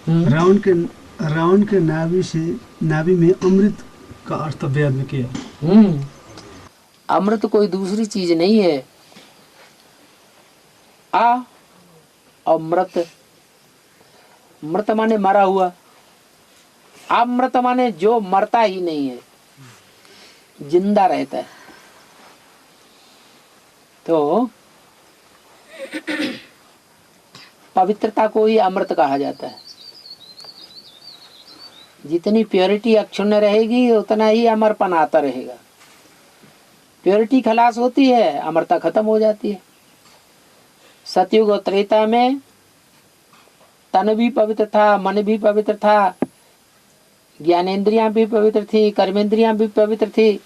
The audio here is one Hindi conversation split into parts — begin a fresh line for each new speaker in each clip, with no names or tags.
रावण के नाभि में अमृत का अर्थ वेद में किया।
अमृत कोई दूसरी चीज नहीं है। अमृत, मृत माने मरा हुआ, अमृत माने जो मरता ही नहीं है, जिंदा रहता है। तो पवित्रता को ही अमृत कहा जाता है। जितनी प्योरिटी अक्षुण्ण रहेगी उतना ही अमरपन आता रहेगा। प्योरिटी खलास होती है, अमरता खत्म हो जाती है। सतयुग और त्रेता में तन भी पवित्र था, मन भी पवित्र था, ज्ञानेंद्रियां भी पवित्र थी, कर्मेंद्रियां भी पवित्र थी,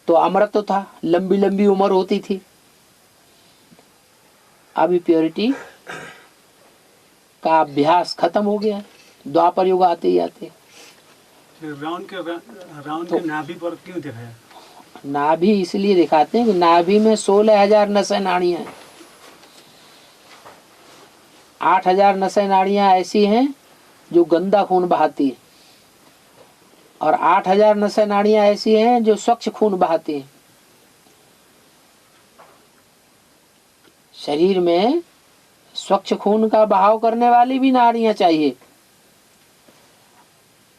तो अमृत तो था, लंबी लंबी उम्र होती थी। अभी प्योरिटी का अभ्यास खत्म हो गया, द्वापर युग आते ही आते।
रावण के नाभि पर क्यों दिखाया?
नाभि इसलिए दिखाते हैं कि नाभि में 16,000 नसें नाड़ियां हैं। 8,000 नसें नाड़ियां ऐसी हैं जो गंदा खून बहाती है, और 8,000 नसें नाड़ियां ऐसी हैं जो स्वच्छ खून बहाती हैं। शरीर में स्वच्छ खून का बहाव करने वाली भी नाड़ियां चाहिए,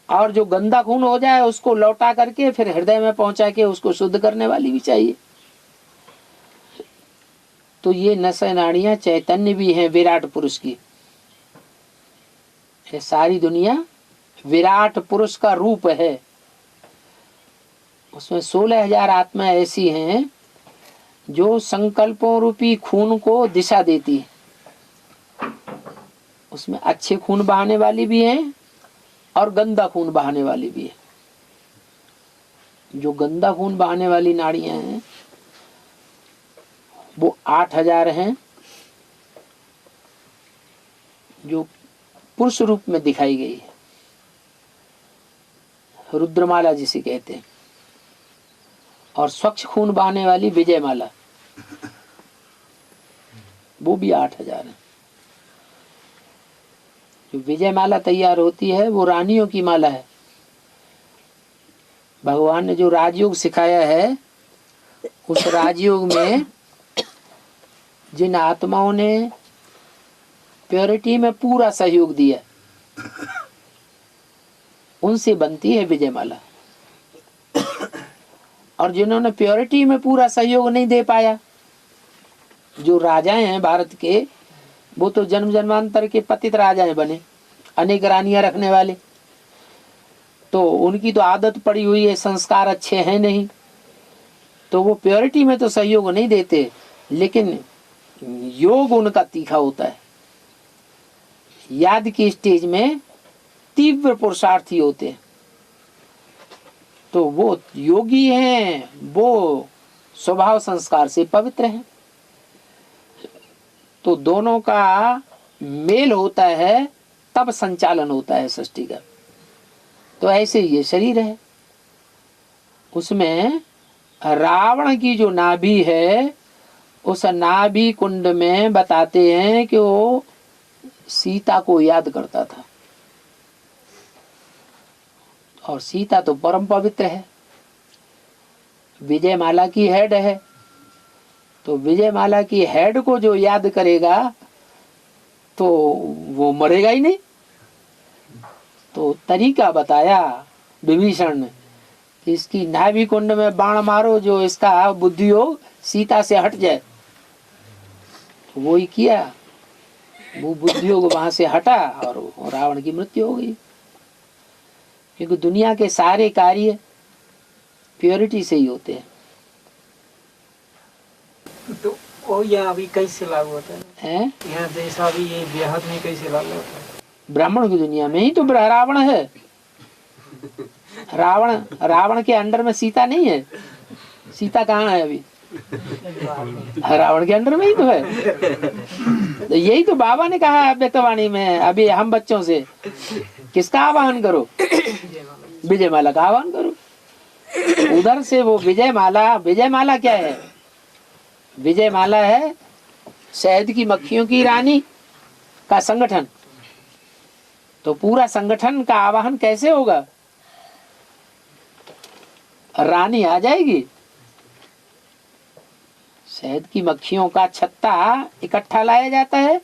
और जो गंदा खून हो जाए उसको लौटा करके फिर हृदय में पहुंचा के उसको शुद्ध करने वाली भी चाहिए। तो ये नसें नाड़ियां चैतन्य भी हैं विराट पुरुष की। ये सारी दुनिया विराट पुरुष का रूप है। उसमें 16,000 आत्मा ऐसी हैं जो संकल्पों रूपी खून को दिशा देती है। उसमें अच्छे खून बहाने वाली भी हैं और गंदा खून बहाने वाली भी है। जो गंदा खून बहाने वाली नाड़ियां हैं वो 8,000 हैं, जो पुरुष रूप में दिखाई गई है। रुद्रमाला जिसे कहते हैं। और स्वच्छ खून बहाने वाली विजयमाला, वो भी 8,000 है। जो विजयमाला तैयार होती है वो रानियों की माला है। भगवान ने जो राजयोग सिखाया है, उस राजयोग में जिन आत्माओं ने प्योरिटी में पूरा सहयोग दिया, उनसे बनती है विजयमाला। और जिन्होंने प्योरिटी में पूरा सहयोग नहीं दे पाया, जो राजाएं हैं भारत के, वो तो जन्म जन्मांतर के पतित राजाएं बने, अनेक रानियां रखने वाले। तो उनकी तो आदत पड़ी हुई है, संस्कार अच्छे हैं नहीं, तो वो प्योरिटी में तो सहयोग नहीं देते, लेकिन योग उनका तीखा होता है। याद की स्टेज में तीव्र पुरुषार्थी होते हैं, तो वो योगी हैं, वो स्वभाव संस्कार से पवित्र हैं। तो दोनों का मेल होता है तब संचालन होता है सृष्टि का। तो ऐसे ये शरीर है, उसमें रावण की जो नाभि है, उस नाभि कुंड में बताते हैं कि वो सीता को याद करता था। और सीता तो परम पवित्र है, विजयमाला की हेड है। तो विजयमाला की हेड को जो याद करेगा तो वो मरेगा ही नहीं। तो तरीका बताया विभीषण ने कि इसकी नाभि कुंड में बाण मारो, जो इसका बुद्धि योग सीता से हट जाए। तो वो ही किया, वो बुद्धि योग वहां से हटा और रावण की मृत्यु हो गई। क्योंकि दुनिया के सारे कार्य प्योरिटी से ही होते हैं।
तो वो यहाँ अभी कैसे लागू होता है? यहाँ जैसा भी ये बेहद में कैसे लागू होता है?
ब्राह्मण की दुनिया में ही तो रावण है। रावण के अंडर में सीता नहीं है। सीता कहाँ है अभी? रावण के अंडर में ही तो है। तो यही तो बाबा ने कहा व्यक्तवाणी में अभी हम बच्चों से, किसका आवाहन करो? विजयमाला का आह्वान करो। उधर से वो विजयमाला क्या है? विजयमाला है शहद की मक्खियों की रानी का संगठन। तो पूरा संगठन का आवाहन कैसे होगा? रानी आ जाएगी, शहद की मक्खियों का छत्ता इकट्ठा लाया जाता है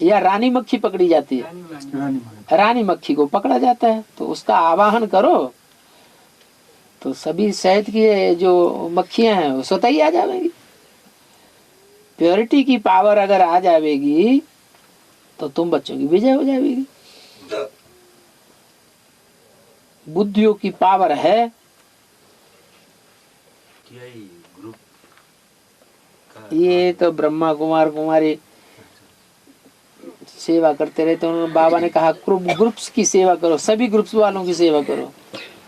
या रानी मक्खी पकड़ी जाती है? रानी मक्खी को पकड़ा जाता है। तो उसका आवाहन करो तो सभी शहद की जो मक्खियां हैं वो स्वतः ही आ जाएंगी। प्योरिटी की पावर अगर आ जाएगी तो तुम बच्चों की विजय हो जाएगी। बुद्धियों की पावर है। ये तो ब्रह्मा कुमार कुमारी सेवा करते रहते। उन्होंने बाबा ने कहा ग्रुप्स की सेवा करो, सभी ग्रुप्स वालों की सेवा करो।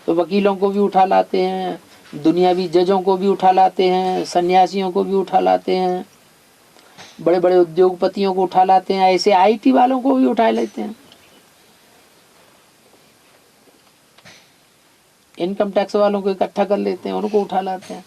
तो वकीलों को भी उठा लाते हैं, दुनियावी जजों को भी उठा लाते हैं, सन्यासियों को भी उठा लाते हैं, बड़े बड़े उद्योगपतियों को उठा लाते हैं, ऐसे आईटी वालों को भी उठा लेते हैं, इनकम टैक्स वालों को इकट्ठा कर लेते हैं, उनको उठा लाते हैं।